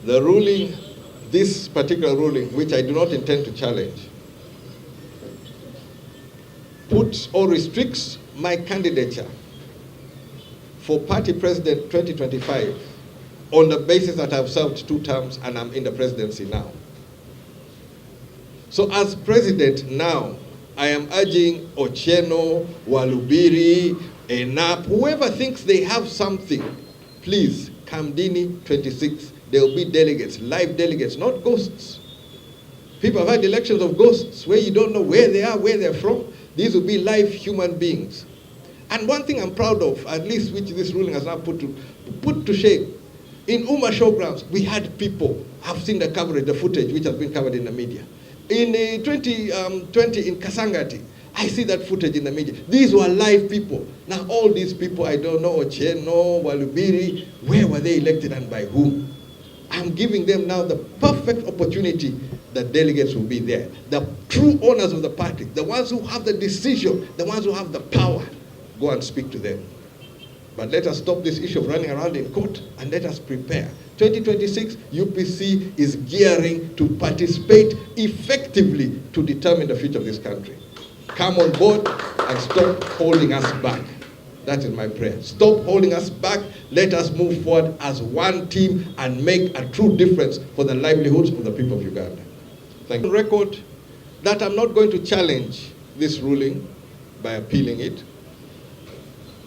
The ruling, this particular ruling, which I do not intend to challenge, puts or restricts my candidature for party president 2025 on the basis that I've served 2 terms and I'm in the presidency now. So as president now, I am urging Otieno, Walubiri, Enap, whoever thinks they have something, please, Kamdini 26, there will be delegates, live delegates, not ghosts. People have had elections of ghosts where you don't know where they are, where they're from. These will be live human beings. And one thing I'm proud of, at least which this ruling has now put to shame, in Uma showgrounds, we had people, I've seen the coverage, the footage which has been covered in the media. In 2020 in Kasangati, I see that footage in the media. These were live people. Now all these people, I don't know, Otieno, Walubiri, where were they elected and by whom? I'm giving them now the perfect opportunity that delegates will be there. The true owners of the party, the ones who have the decision, the ones who have the power, go and speak to them. But let us stop this issue of running around in court and let us prepare. 2026, UPC is gearing to participate effectively to determine the future of this country. Come on board and stop holding us back. That is my prayer. Stop holding us back. Let us move forward as one team and make a true difference for the livelihoods of the people of Uganda. Thank you. Record that I'm not going to challenge this ruling by appealing it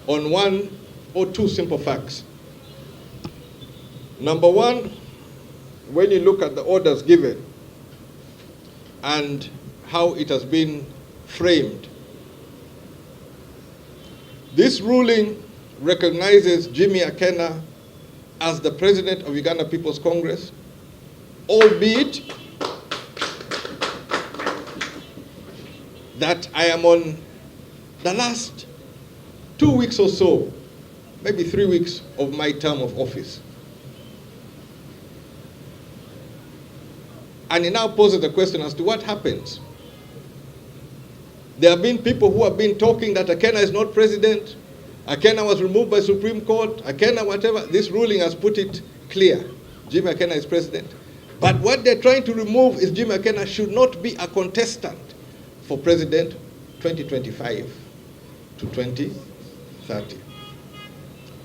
on 1 or 2 simple facts. Number 1, when you look at the orders given and how it has been framed, this ruling recognizes Jimmy Akena as the president of Uganda People's Congress, albeit that I am on the last 2 weeks or so, maybe 3 weeks of my term of office. And it now poses the question as to what happens. There have been people who have been talking that Akena is not president, Akena was removed by Supreme Court, Akena whatever. This ruling has put it clear. Jimmy Akena is president. But what they're trying to remove is Jimmy Akena should not be a contestant for president 2025 to 2030.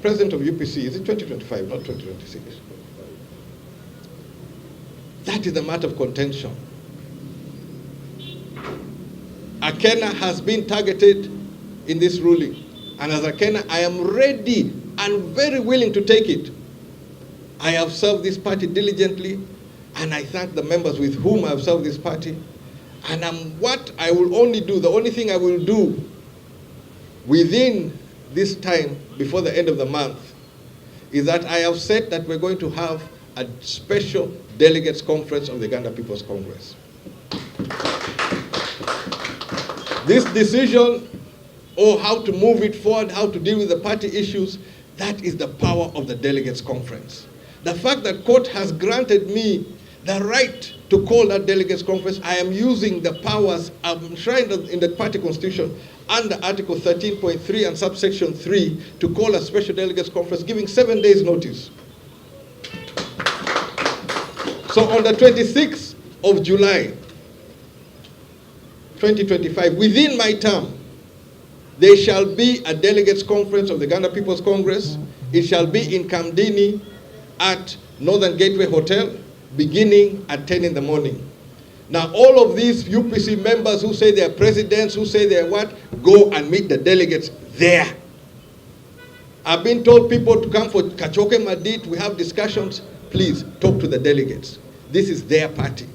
President of UPC, is it 2025, not 2026? That is a matter of contention. Akena has been targeted in this ruling. And as Akena, I am ready and very willing to take it. I have served this party diligently, and I thank the members with whom I have served this party. And what I will only do, the only thing I will do within this time, before the end of the month, is that I have said that we're going to have a special delegates conference of the Uganda People's Congress. This decision, or how to move it forward, how to deal with the party issues, that is the power of the delegates conference. The fact that court has granted me the right to call that delegates conference, I am using the powers enshrined in the party constitution under Article 13.3 and subsection 3 to call a special delegates conference, giving 7 days notice. So on the 26th of July, 2025, within my term, there shall be a delegates conference of the Uganda People's Congress. It shall be in Kamdini at Northern Gateway Hotel, beginning at 10 in the morning. Now, all of these UPC members who say they're presidents, who say they're what, go and meet the delegates there. I've been told people to come for Kachoke Madit, we have discussions. Please, talk to the delegates. This is their party.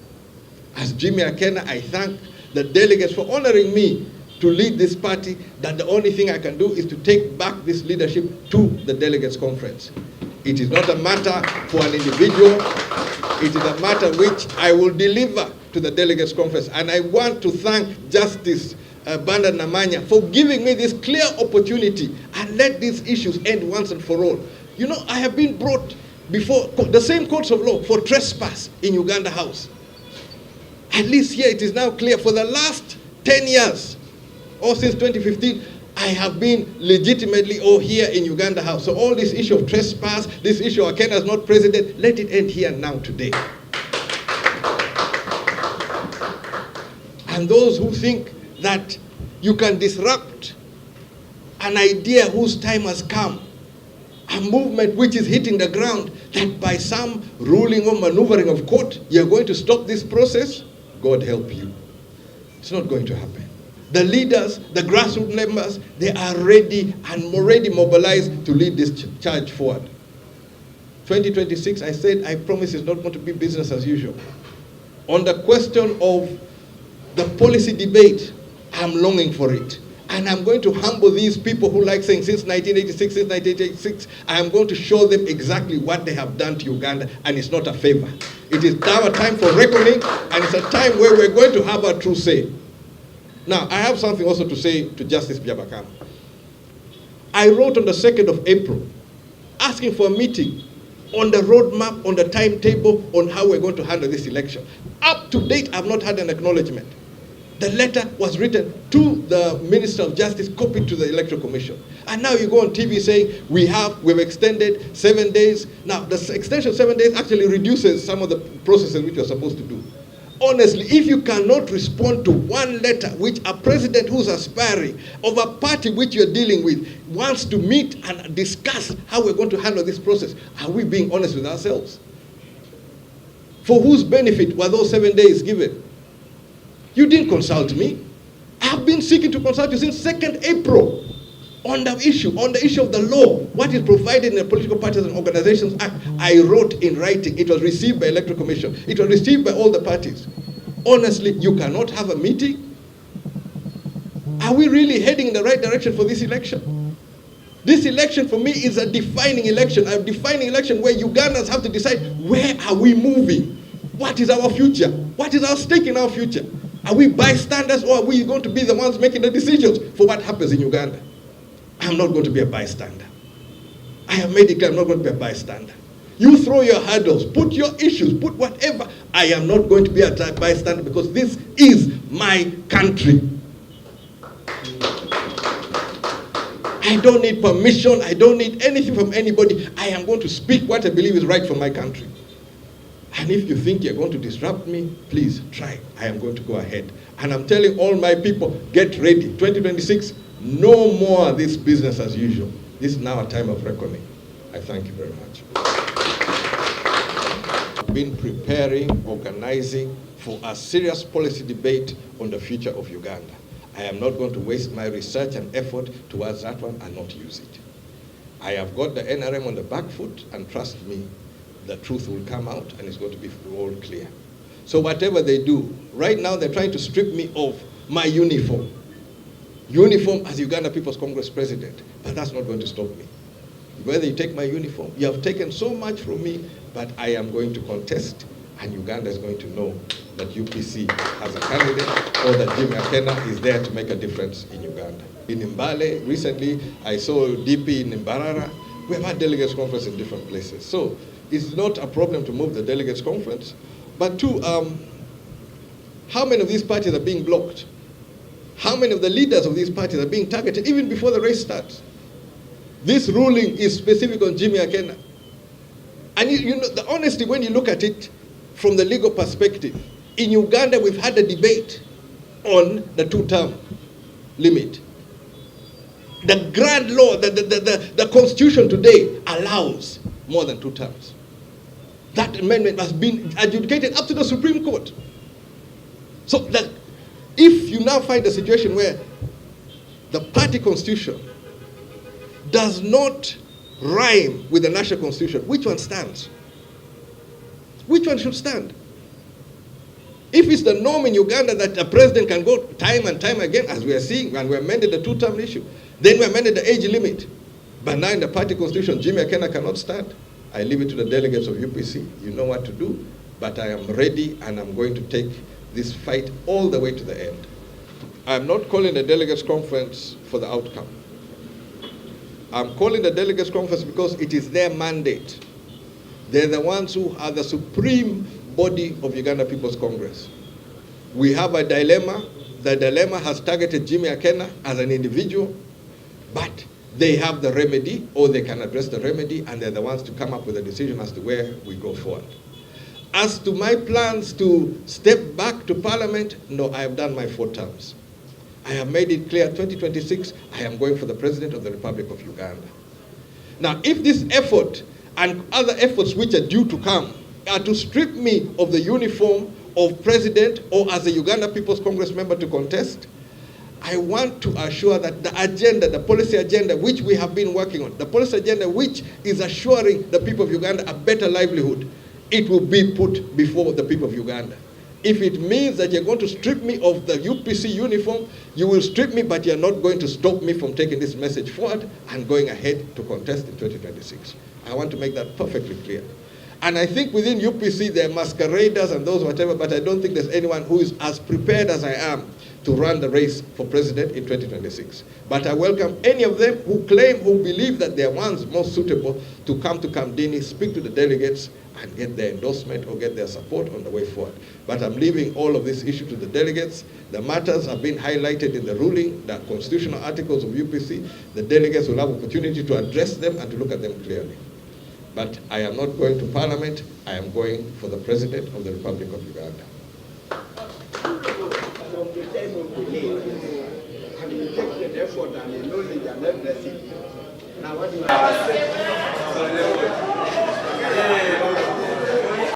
As Jimmy Akena, I thank the delegates for honoring me to lead this party, that the only thing I can do is to take back this leadership to the delegates conference. It is not a matter for an individual. It is a matter which I will deliver to the delegates conference. And I want to thank Justice Banda Namanya for giving me this clear opportunity and let these issues end once and for all. You know, I have been brought before the same courts of law for trespass in Uganda House. At least here it is now clear for the last 10 years, or since 2015, I have been legitimately here in Uganda House. So all this issue of trespass, this issue of Akena is not president, let it end here now today. And those who think that you can disrupt an idea whose time has come, a movement which is hitting the ground, that by some ruling or maneuvering of court, you're going to stop this process, God help you. It's not going to happen. The leaders, the grassroots members, they are ready and already mobilized to lead this charge forward. 2026, I said, I promise it's not going to be business as usual. On the question of the policy debate, I'm longing for it. And I'm going to humble these people who like saying since 1986, I am going to show them exactly what they have done to Uganda, and it's not a favor. It is now a time for reckoning, and it's a time where we're going to have a true say. Now, I have something also to say to Justice Byabakama. I wrote on the 2nd of April, asking for a meeting on the roadmap, on the timetable, on how we're going to handle this election. Up to date, I've not had an acknowledgement. The letter was written to the Minister of Justice, copied to the Electoral Commission. And now you go on TV saying, we've extended 7 days. Now, the extension of 7 days actually reduces some of the processes which you're supposed to do. Honestly, if you cannot respond to one letter which a president who's aspiring of a party which you're dealing with wants to meet and discuss how we're going to handle this process, are we being honest with ourselves? For whose benefit were those 7 days given? You didn't consult me. I've been seeking to consult you since 2nd April on the issue of the law, what is provided in the Political Parties and Organizations Act. I wrote in writing. It was received by Electoral Commission. It was received by all the parties. Honestly, you cannot have a meeting? Are we really heading in the right direction for this election? This election for me is a defining election, where Ugandans have to decide, where are we moving? What is our future? What is our stake in our future? Are we bystanders, or are we going to be the ones making the decisions for what happens in Uganda? I'm not going to be a bystander. I have made it clear I'm not going to be a bystander. You throw your hurdles, put your issues, put whatever. I am not going to be a bystander, because this is my country. I don't need permission. I don't need anything from anybody. I am going to speak what I believe is right for my country. And if you think you're going to disrupt me, please try. I am going to go ahead. And I'm telling all my people, get ready. 2026, no more this business as usual. This is now a time of reckoning. I thank you very much. I've been preparing, organizing for a serious policy debate on the future of Uganda. I am not going to waste my research and effort towards that one and not use it. I have got the NRM on the back foot, and trust me, the truth will come out and it's going to be all clear. So whatever they do, right now they're trying to strip me of my uniform. Uniform as Uganda People's Congress President, but that's not going to stop me. Whether you take my uniform, you have taken so much from me, but I am going to contest, and Uganda is going to know that UPC has a candidate, or that Jimmy Akena is there to make a difference in Uganda. In Mbale, recently I saw DP in Mbarara. We have had delegates conference in different places. So it's not a problem to move the delegates conference. But two, how many of these parties are being blocked? How many of the leaders of these parties are being targeted even before the race starts? This ruling is specific on Jimmy Akena. And you know, the honesty, when you look at it from the legal perspective, in Uganda we've had a debate on the two-term limit. The grand law, the constitution today allows more than 2 terms. That amendment has been adjudicated up to the Supreme Court. So that if you now find a situation where the party constitution does not rhyme with the national constitution, which one stands? Which one should stand? If it's the norm in Uganda that a president can go time and time again, as we are seeing, and we amended the 2-term issue, then we amended the age limit. But now in the party constitution, Jimmy Akena cannot stand. I leave it to the delegates of UPC. You know what to do. But I am ready, and I'm going to take this fight all the way to the end. I'm not calling the delegates conference for the outcome. I'm calling the delegates conference because it is their mandate. They're the ones who are the supreme body of Uganda People's Congress. We have a dilemma. The dilemma has targeted Jimmy Akena as an individual. But they have the remedy, or they can address the remedy, and they're the ones to come up with a decision as to where we go forward. As to my plans to step back to Parliament, no, I have done my 4 terms. I have made it clear, 2026, I am going for the President of the Republic of Uganda. Now, if this effort and other efforts which are due to come are to strip me of the uniform of President or as a Uganda People's Congress member to contest, I want to assure that the agenda, the policy agenda which we have been working on, the policy agenda which is assuring the people of Uganda a better livelihood, it will be put before the people of Uganda. If it means that you're going to strip me of the UPC uniform, you will strip me, but you're not going to stop me from taking this message forward and going ahead to contest in 2026. I want to make that perfectly clear. And I think within UPC there are masqueraders and those whatever, but I don't think there's anyone who is as prepared as I am to run the race for president in 2026. But I welcome any of them who claim, who believe that they are ones most suitable to come to Kamdini, speak to the delegates, and get their endorsement or get their support on the way forward. But I'm leaving all of this issue to the delegates. The matters have been highlighted in the ruling, the constitutional articles of UPC. The delegates will have opportunity to address them and to look at them clearly. But I am not going to Parliament. I am going for the President of the Republic of Uganda. Now, what do you